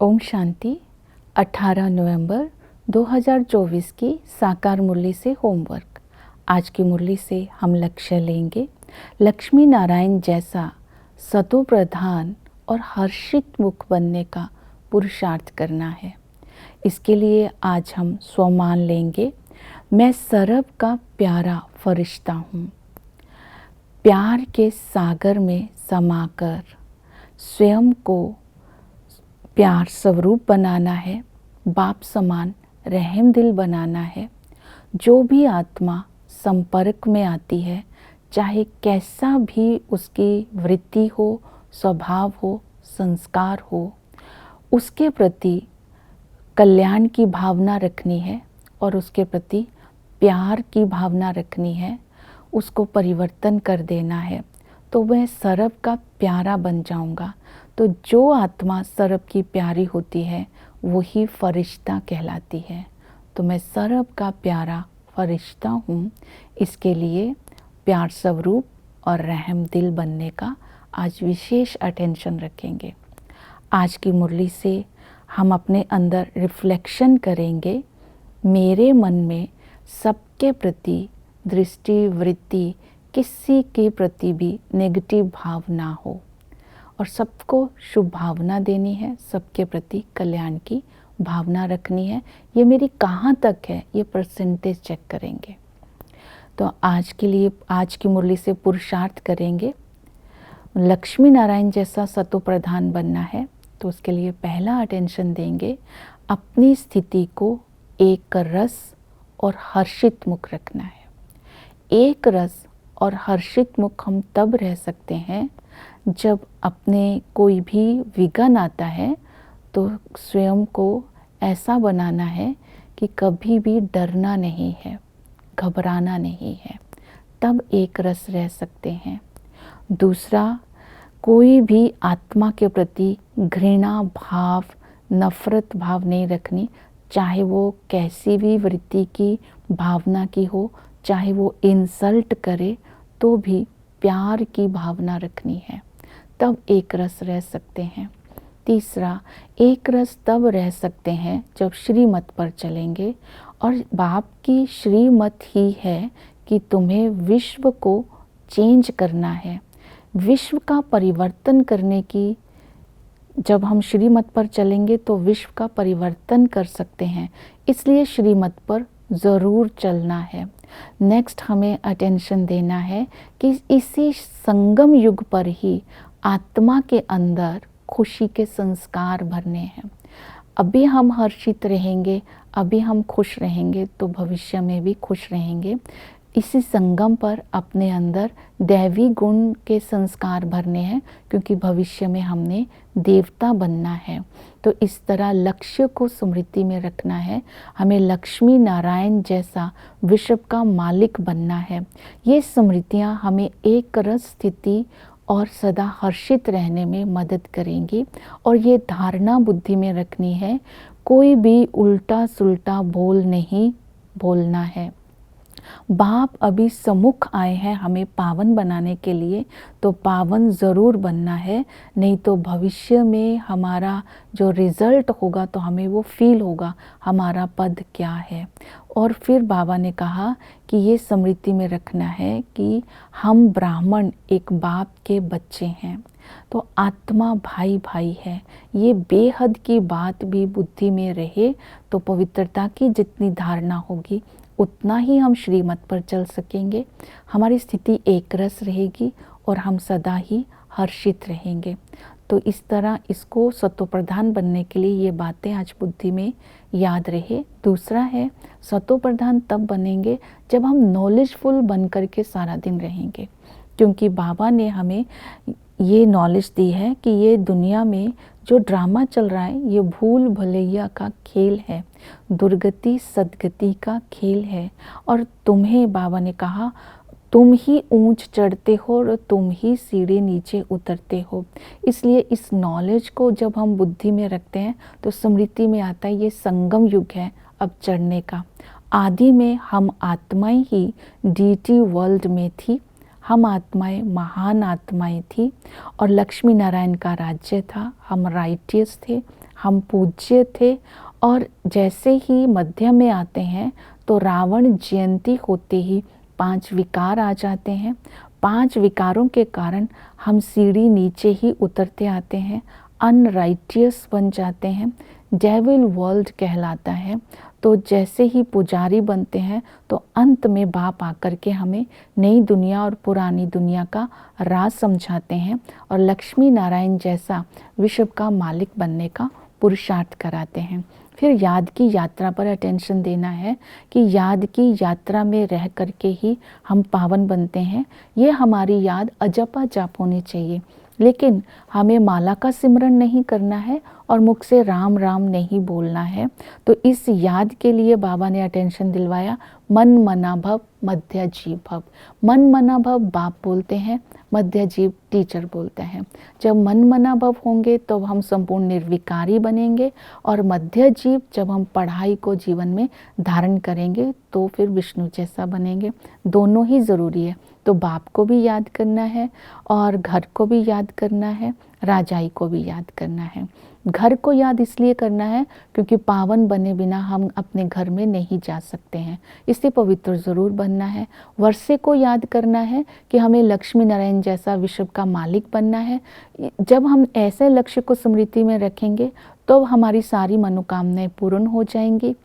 ओम शांति। 18 नवंबर 2024 की साकार मुरली से होमवर्क। आज की मुरली से हम लक्ष्य लेंगे लक्ष्मी नारायण जैसा सतो प्रधान और हर्षित मुख बनने का पुरुषार्थ करना है। इसके लिए आज हम स्वमान लेंगे, मैं सरब का प्यारा फरिश्ता हूँ। प्यार के सागर में समाकर स्वयं को प्यार स्वरूप बनाना है, बाप समान रहम दिल बनाना है। जो भी आत्मा संपर्क में आती है, चाहे कैसा भी उसकी वृत्ति हो, स्वभाव हो, संस्कार हो, उसके प्रति कल्याण की भावना रखनी है और उसके प्रति प्यार की भावना रखनी है, उसको परिवर्तन कर देना है। तो मैं सरब का प्यारा बन जाऊंगा। तो जो आत्मा सरब की प्यारी होती है वही फरिश्ता कहलाती है। तो मैं सरब का प्यारा फरिश्ता हूँ। इसके लिए प्यार स्वरूप और रहम दिल बनने का आज विशेष अटेंशन रखेंगे। आज की मुरली से हम अपने अंदर रिफ्लेक्शन करेंगे, मेरे मन में सबके प्रति दृष्टि वृत्ति किसी के प्रति भी नेगेटिव भाव ना हो और सबको शुभ भावना देनी है, सबके प्रति कल्याण की भावना रखनी है। ये मेरी कहाँ तक है, ये परसेंटेज चेक करेंगे। तो आज के लिए आज की मुरली से पुरुषार्थ करेंगे लक्ष्मी नारायण जैसा सतो प्रधान बनना है। तो उसके लिए पहला अटेंशन देंगे, अपनी स्थिति को एक रस और हर्षित मुख रखना है। एक रस और हर्षित मुख हम तब रह सकते हैं जब अपने कोई भी विघ्न आता है तो स्वयं को ऐसा बनाना है कि कभी भी डरना नहीं है, घबराना नहीं है, तब एक रस रह सकते हैं। दूसरा, कोई भी आत्मा के प्रति घृणा भाव, नफरत भाव नहीं रखनी, चाहे वो कैसी भी वृत्ति की भावना की हो, चाहे वो इंसल्ट करे तो भी प्यार की भावना रखनी है, तब एक रस रह सकते हैं। तीसरा, एक रस तब रह सकते हैं जब श्रीमत पर चलेंगे और बाप की श्रीमत ही है कि तुम्हें विश्व को चेंज करना है, विश्व का परिवर्तन करने की। जब हम श्रीमत पर चलेंगे तो विश्व का परिवर्तन कर सकते हैं, इसलिए श्रीमत पर ज़रूर चलना है। नेक्स्ट हमें अटेंशन देना है कि इसी संगम युग पर ही आत्मा के अंदर खुशी के संस्कार भरने हैं। अभी हम हर्षित रहेंगे, अभी हम खुश रहेंगे तो भविष्य में भी खुश रहेंगे। इसी संगम पर अपने अंदर दैवी गुण के संस्कार भरने हैं, क्योंकि भविष्य में हमने देवता बनना है। तो इस तरह लक्ष्य को स्मृति में रखना है। हमें लक्ष्मी नारायण जैसा विश्व का मालिक बनना है। ये स्मृतियाँ हमें एक रस स्थिति और सदा हर्षित रहने में मदद करेंगी। और ये धारणा बुद्धि में रखनी है, कोई भी उल्टा सुल्टा बोल नहीं बोलना है। बाप अभी सम्मुख आए हैं हमें पावन बनाने के लिए, तो पावन ज़रूर बनना है, नहीं तो भविष्य में हमारा जो रिज़ल्ट होगा तो हमें वो फील होगा हमारा पद क्या है। और फिर बाबा ने कहा कि ये स्मृति में रखना है कि हम ब्राह्मण एक बाप के बच्चे हैं, तो आत्मा भाई भाई है। ये बेहद की बात भी बुद्धि में रहे तो पवित्रता की जितनी धारणा होगी उतना ही हम श्रीमत पर चल सकेंगे, हमारी स्थिति एक रस रहेगी और हम सदा ही हर्षित रहेंगे। तो इस तरह इसको सतो प्रधान बनने के लिए ये बातें आज बुद्धि में याद रहे। दूसरा है, सतो प्रधान तब बनेंगे जब हम नॉलेजफुल बन कर के सारा दिन रहेंगे, क्योंकि बाबा ने हमें ये नॉलेज दी है कि ये दुनिया में जो ड्रामा चल रहा है ये भूल भुलैया का खेल है, दुर्गति सदगति का खेल है। और तुम्हें बाबा ने कहा तुम ही ऊंच चढ़ते हो और तुम ही सीढ़ी नीचे उतरते हो। इसलिए इस नॉलेज को जब हम बुद्धि में रखते हैं तो स्मृति में आता है ये संगम युग है अब चढ़ने का। आदि में हम आत्माएं ही डीटी वर्ल्ड में थी, हम आत्माएं महान आत्माएं थी और लक्ष्मी नारायण का राज्य था, हम राइटियस थे, हम पूज्य थे। और जैसे ही मध्य में आते हैं तो रावण जयंती होते ही 5 विकार आ जाते हैं। 5 विकारों के कारण हम सीढ़ी नीचे ही उतरते आते हैं, अनराइटियस बन जाते हैं, डेविल वर्ल्ड कहलाता है। तो जैसे ही पुजारी बनते हैं तो अंत में बाप आकर के हमें नई दुनिया और पुरानी दुनिया का राज समझाते हैं और लक्ष्मी नारायण जैसा विश्व का मालिक बनने का पुरुषार्थ कराते हैं। फिर याद की यात्रा पर अटेंशन देना है कि याद की यात्रा में रह करके ही हम पावन बनते हैं। ये हमारी याद अजपा जाप होनी चाहिए, लेकिन हमें माला का सिमरन नहीं करना है और मुख से राम राम नहीं बोलना है। तो इस याद के लिए बाबा ने अटेंशन दिलवाया, मन मना भव मध्य जीव भव। मन मना भव बाप बोलते हैं, मध्य जीव टीचर बोलते हैं। जब मन मना भव होंगे तो हम संपूर्ण निर्विकारी बनेंगे, और मध्य जीव जब हम पढ़ाई को जीवन में धारण करेंगे तो फिर विष्णु जैसा बनेंगे। दोनों ही ज़रूरी है। तो बाप को भी याद करना है और घर को भी याद करना है, राजाई को भी याद करना है। घर को याद इसलिए करना है क्योंकि पावन बने बिना हम अपने घर में नहीं जा सकते हैं, इससे पवित्र ज़रूर बनना है। वर्षे को याद करना है कि हमें लक्ष्मी नारायण जैसा विश्व का मालिक बनना है। जब हम ऐसे लक्ष्य को स्मृति में रखेंगे तो हमारी सारी मनोकामनाएं पूर्ण हो जाएंगी,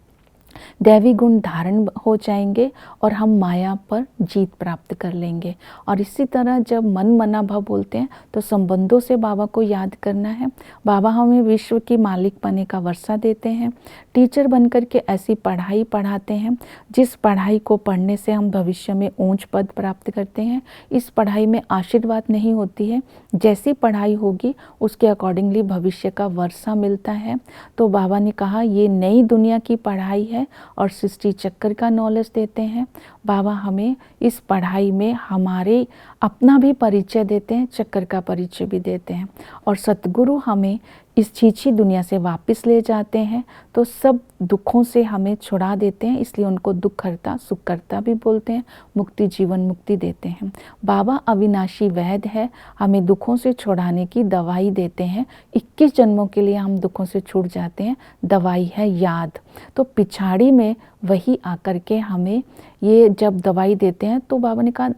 दैवी गुण धारण हो जाएंगे और हम माया पर जीत प्राप्त कर लेंगे। और इसी तरह जब मन मना भव बोलते हैं तो संबंधों से बाबा को याद करना है। बाबा हमें विश्व की मालिक बने का वर्षा देते हैं, टीचर बनकर के ऐसी पढ़ाई पढ़ाते हैं जिस पढ़ाई को पढ़ने से हम भविष्य में ऊंच पद प्राप्त करते हैं। इस पढ़ाई में आशीर्वाद नहीं होती है, जैसी पढ़ाई होगी उसके अकॉर्डिंगली भविष्य का वर्षा मिलता है। तो बाबा ने कहा ये नई दुनिया की पढ़ाई है और सृष्टि चक्र का नॉलेज देते हैं। बाबा हमें इस पढ़ाई में हमारे अपना भी परिचय देते हैं, चक्र का परिचय भी देते हैं, और सतगुरु हमें इस छीछी दुनिया से वापस ले जाते हैं। तो सब दुखों से हमें छुड़ा देते हैं, इसलिए उनको दुख हरता सुख करता भी बोलते हैं, मुक्ति जीवन मुक्ति देते हैं। बाबा अविनाशी वैद्य है, हमें दुखों से छुड़ाने की दवाई देते हैं। 21 जन्मों के लिए हम दुखों से छूट जाते हैं, दवाई है याद। तो पिछाड़ी में वही आकर के हमें ये जब दवाई देते हैं तो बाबा ने कहा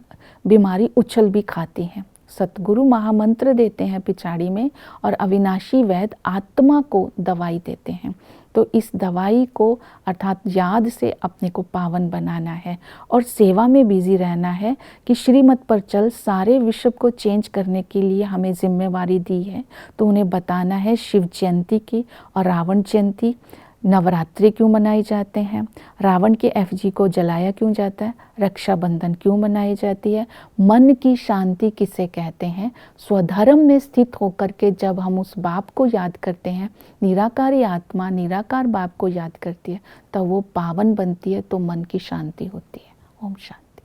बीमारी उछल भी खाती है। सतगुरु महामंत्र देते हैं पिछाड़ी में, और अविनाशी वैद्य आत्मा को दवाई देते हैं। तो इस दवाई को अर्थात याद से अपने को पावन बनाना है और सेवा में बिजी रहना है कि श्रीमत पर चल सारे विश्व को चेंज करने के लिए हमें जिम्मेवारी दी है। तो उन्हें बताना है शिव जयंती की और रावण जयंती, नवरात्रि क्यों मनाए जाते हैं, रावण के एफजी को जलाया क्यों जाता है, रक्षाबंधन क्यों मनाई जाती है, मन की शांति किसे कहते हैं। स्वधर्म में स्थित होकर के जब हम उस बाप को याद करते हैं, निराकारी आत्मा निराकार बाप को याद करती है, तब वो पावन बनती है, तो मन की शांति होती है। ओम शांति।